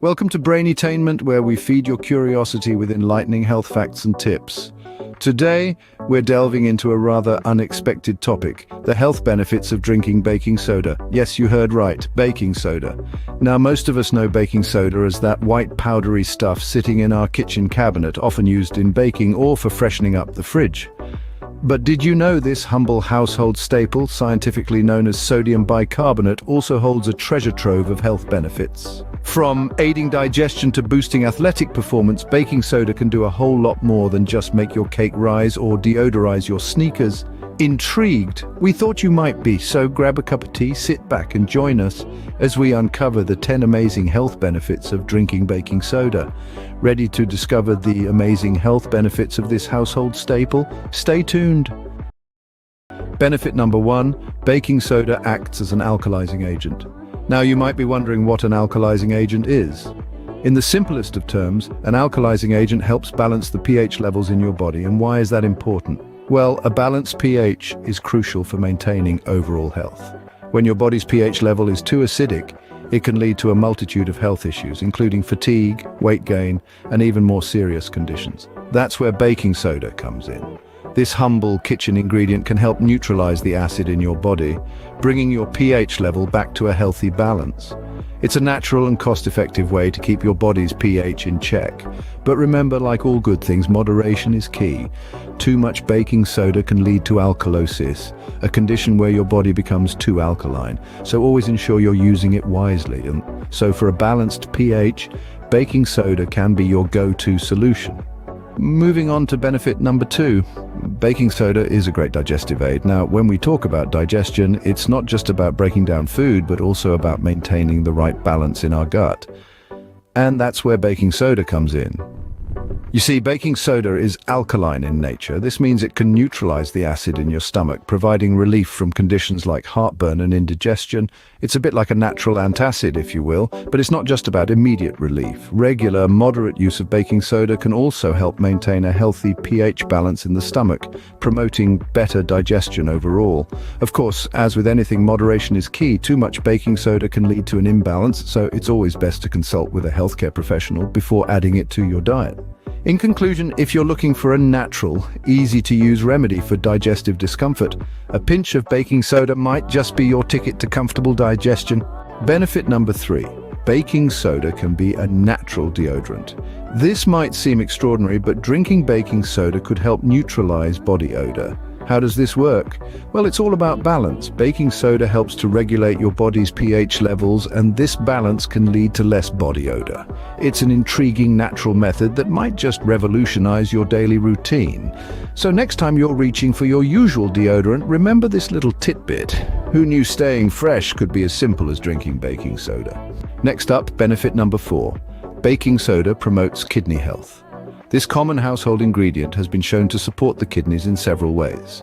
Welcome to Brainetainment, where we feed your curiosity with enlightening health facts and tips. Today, we're delving into a rather unexpected topic, the health benefits of drinking baking soda. Yes, you heard right, baking soda. Now, most of us know baking soda as that white powdery stuff sitting in our kitchen cabinet, often used in baking or for freshening up the fridge. But did you know this humble household staple, scientifically known as sodium bicarbonate, also holds a treasure trove of health benefits? From aiding digestion to boosting athletic performance, baking soda can do a whole lot more than just make your cake rise or deodorize your sneakers. Intrigued? We thought you might be, so grab a cup of tea, sit back and join us as we uncover the 10 amazing health benefits of drinking baking soda. Ready to discover the amazing health benefits of this household staple? Stay tuned. Benefit number 1, baking soda acts as an alkalizing agent. Now you might be wondering what an alkalizing agent is. In the simplest of terms, an alkalizing agent helps balance the pH levels in your body. And why is that important? Well, a balanced pH is crucial for maintaining overall health. When your body's pH level is too acidic, it can lead to a multitude of health issues, including fatigue, weight gain, and even more serious conditions. That's where baking soda comes in. This humble kitchen ingredient can help neutralize the acid in your body, bringing your pH level back to a healthy balance. It's a natural and cost-effective way to keep your body's pH in check. But remember, like all good things, moderation is key. Too much baking soda can lead to alkalosis, a condition where your body becomes too alkaline. So always ensure you're using it wisely. And so for a balanced pH, baking soda can be your go-to solution. Moving on to benefit number 2, baking soda is a great digestive aid. Now, when we talk about digestion, it's not just about breaking down food, but also about maintaining the right balance in our gut. And that's where baking soda comes in. You see, baking soda is alkaline in nature. This means it can neutralize the acid in your stomach, providing relief from conditions like heartburn and indigestion. It's a bit like a natural antacid, if you will, but it's not just about immediate relief. Regular, moderate use of baking soda can also help maintain a healthy pH balance in the stomach, promoting better digestion overall. Of course, as with anything, moderation is key. Too much baking soda can lead to an imbalance, so it's always best to consult with a healthcare professional before adding it to your diet. In conclusion, if you're looking for a natural, easy-to-use remedy for digestive discomfort, a pinch of baking soda might just be your ticket to comfortable digestion. Benefit number 3, baking soda can be a natural deodorant. This might seem extraordinary, but drinking baking soda could help neutralize body odor. How does this work? Well, it's all about balance. Baking soda helps to regulate your body's pH levels, and this balance can lead to less body odor. It's an intriguing natural method that might just revolutionize your daily routine. So next time you're reaching for your usual deodorant, remember this little tidbit. Who knew staying fresh could be as simple as drinking baking soda? Next up, benefit number 4. Baking soda promotes kidney health. This common household ingredient has been shown to support the kidneys in several ways.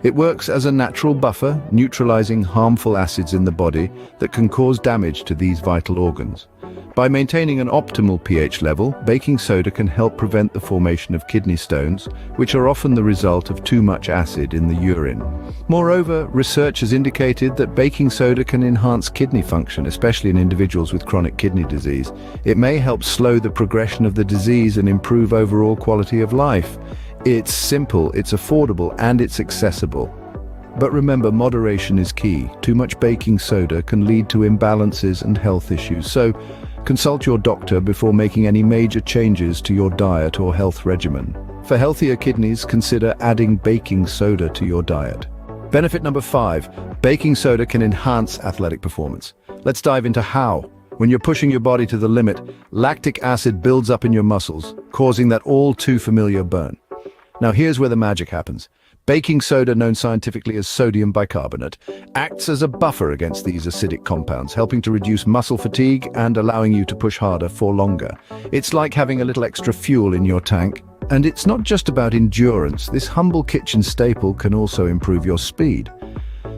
It works as a natural buffer, neutralizing harmful acids in the body that can cause damage to these vital organs. By maintaining an optimal pH level, baking soda can help prevent the formation of kidney stones, which are often the result of too much acid in the urine. Moreover, research has indicated that baking soda can enhance kidney function, especially in individuals with chronic kidney disease. It may help slow the progression of the disease and improve overall quality of life. It's simple, it's affordable, and it's accessible. But remember, moderation is key. Too much baking soda can lead to imbalances and health issues. So consult your doctor before making any major changes to your diet or health regimen. For healthier kidneys, consider adding baking soda to your diet. Benefit number 5, baking soda can enhance athletic performance. Let's dive into how. When you're pushing your body to the limit, lactic acid builds up in your muscles, causing that all too familiar burn. Now here's where the magic happens. Baking soda, known scientifically as sodium bicarbonate, acts as a buffer against these acidic compounds, helping to reduce muscle fatigue and allowing you to push harder for longer. It's like having a little extra fuel in your tank. And it's not just about endurance. This humble kitchen staple can also improve your speed.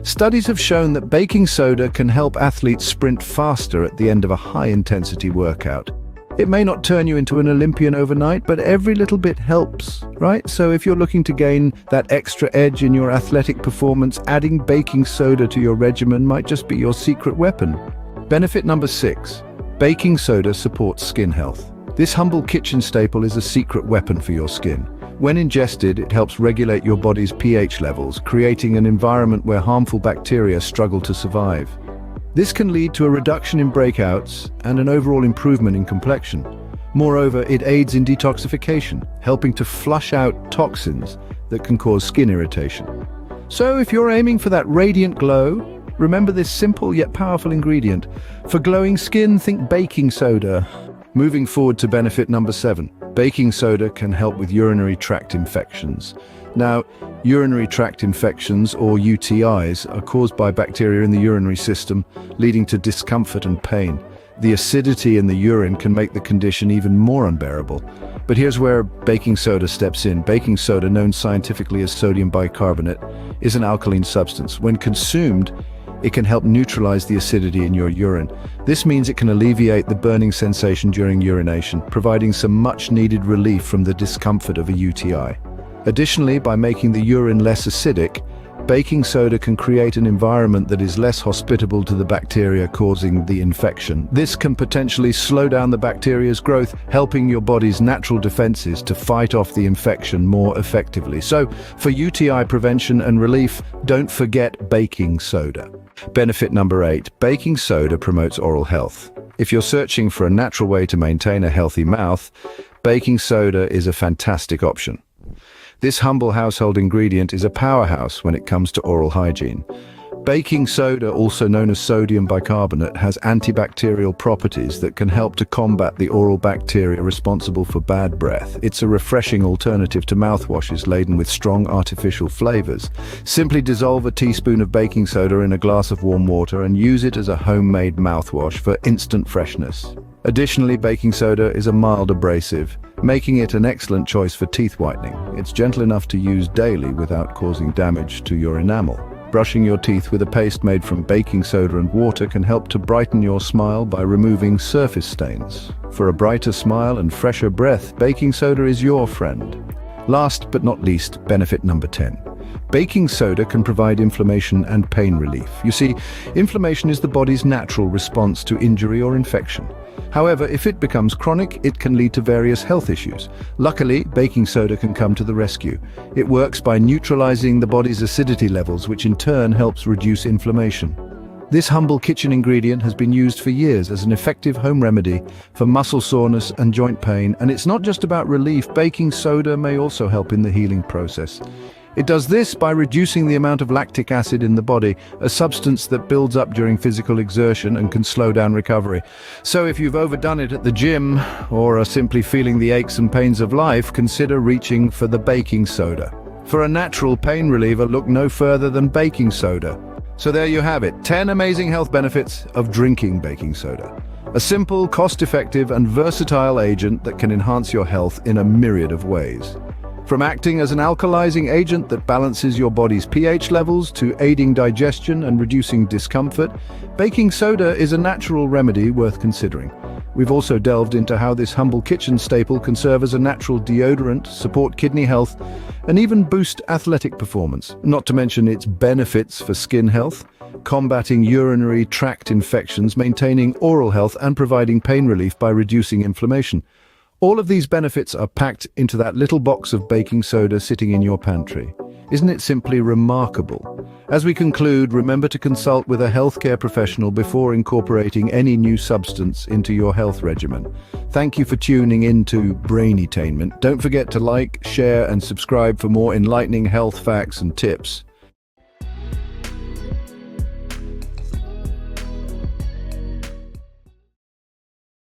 Studies have shown that baking soda can help athletes sprint faster at the end of a high-intensity workout. It may not turn you into an Olympian overnight, but every little bit helps, right? So if you're looking to gain that extra edge in your athletic performance, adding baking soda to your regimen might just be your secret weapon. Benefit number 6. Baking soda supports skin health. This humble kitchen staple is a secret weapon for your skin. When ingested, it helps regulate your body's pH levels, creating an environment where harmful bacteria struggle to survive. This can lead to a reduction in breakouts and an overall improvement in complexion. Moreover, it aids in detoxification, helping to flush out toxins that can cause skin irritation. So if you're aiming for that radiant glow, remember this simple yet powerful ingredient. For glowing skin, think baking soda. Moving forward to benefit number 7. Baking soda can help with urinary tract infections. Now, urinary tract infections, or UTIs, are caused by bacteria in the urinary system, leading to discomfort and pain. The acidity in the urine can make the condition even more unbearable. But here's where baking soda steps in. Baking soda, known scientifically as sodium bicarbonate, is an alkaline substance. When consumed, it can help neutralize the acidity in your urine. This means it can alleviate the burning sensation during urination, providing some much-needed relief from the discomfort of a UTI. Additionally, by making the urine less acidic, baking soda can create an environment that is less hospitable to the bacteria causing the infection. This can potentially slow down the bacteria's growth, helping your body's natural defenses to fight off the infection more effectively. So, for UTI prevention and relief, don't forget baking soda. Benefit number 8. Baking soda promotes oral health. If you're searching for a natural way to maintain a healthy mouth, baking soda is a fantastic option. This humble household ingredient is a powerhouse when it comes to oral hygiene. Baking soda, also known as sodium bicarbonate, has antibacterial properties that can help to combat the oral bacteria responsible for bad breath. It's a refreshing alternative to mouthwashes laden with strong artificial flavors. Simply dissolve a teaspoon of baking soda in a glass of warm water and use it as a homemade mouthwash for instant freshness. Additionally, baking soda is a mild abrasive, making it an excellent choice for teeth whitening. It's gentle enough to use daily without causing damage to your enamel. Brushing your teeth with a paste made from baking soda and water can help to brighten your smile by removing surface stains. For a brighter smile and fresher breath, baking soda is your friend. Last but not least, benefit number 10. Baking soda can provide inflammation and pain relief. You see, inflammation is the body's natural response to injury or infection. However, if it becomes chronic, it can lead to various health issues. Luckily, baking soda can come to the rescue. It works by neutralizing the body's acidity levels, which in turn helps reduce inflammation. This humble kitchen ingredient has been used for years as an effective home remedy for muscle soreness and joint pain, and it's not just about relief. Baking soda may also help in the healing process. It does this by reducing the amount of lactic acid in the body, a substance that builds up during physical exertion and can slow down recovery. So if you've overdone it at the gym or are simply feeling the aches and pains of life, consider reaching for the baking soda. For a natural pain reliever, look no further than baking soda. So there you have it, 10 amazing health benefits of drinking baking soda. A simple, cost-effective and versatile agent that can enhance your health in a myriad of ways. From acting as an alkalizing agent that balances your body's pH levels to aiding digestion and reducing discomfort, baking soda is a natural remedy worth considering. We've also delved into how this humble kitchen staple can serve as a natural deodorant, support kidney health, and even boost athletic performance, not to mention its benefits for skin health, combating urinary tract infections, maintaining oral health, and providing pain relief by reducing inflammation. All of these benefits are packed into that little box of baking soda sitting in your pantry. Isn't it simply remarkable? As we conclude, remember to consult with a healthcare professional before incorporating any new substance into your health regimen. Thank you for tuning in to Brainetainment. Don't forget to like, share, and subscribe for more enlightening health facts and tips.